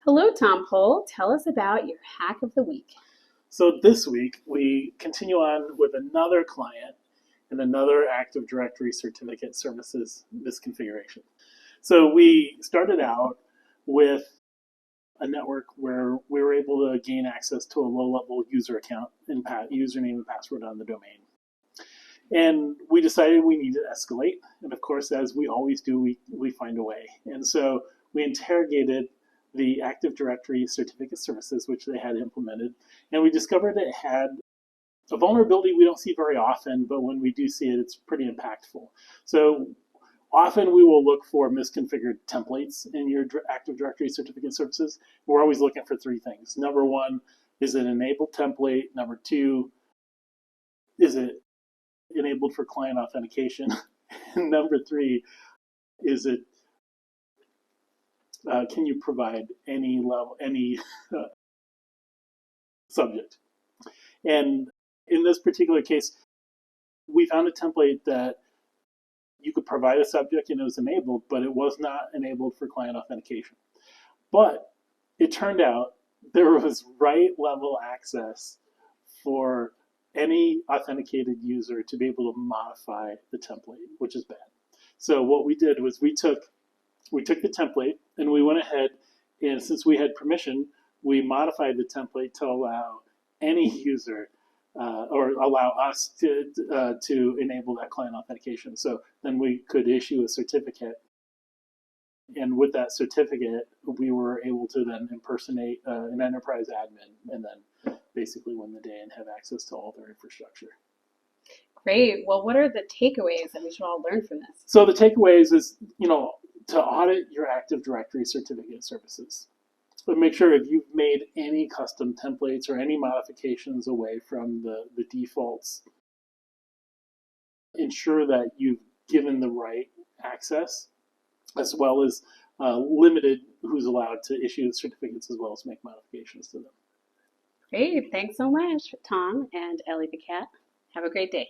Hello, Tom Pohl. Tell us about your hack of the week. So this week, we continue on with another client and another Active Directory certificate services misconfiguration. So we started out with a network where we were able to gain access to a low-level user account and username and password on the domain. And we decided we needed to escalate. And of course, as we always do, we find a way. And so we interrogated the Active Directory certificate services, which they had implemented. And we discovered it had a vulnerability we don't see very often, but when we do see it, it's pretty impactful. So often we will look for misconfigured templates in your Active Directory certificate services. We're always looking for three things. Number one, is it an enabled template? Number two, is it enabled for client authentication? And number three, is it can you provide any level, any subject? And in this particular case, we found a template that you could provide a subject and it was enabled, but it was not enabled for client authentication. But it turned out there was right level access for any authenticated user to be able to modify the template, which is bad. So what we did was we took the template and we went ahead, and since we had permission, we modified the template to allow any user or allow us to enable that client authentication. So then we could issue a certificate, and with that certificate, we were able to then impersonate an enterprise admin and then basically win the day and have access to all their infrastructure. Great. Well, what are the takeaways that we should all learn from this? So the takeaways is, to audit your Active Directory certificate services. But make sure if you've made any custom templates or any modifications away from the defaults, ensure that you've given the right access, as well as limited who's allowed to issue certificates, as well as make modifications to them. Great. Thanks so much, Tom and Ellie the Cat. Have a great day.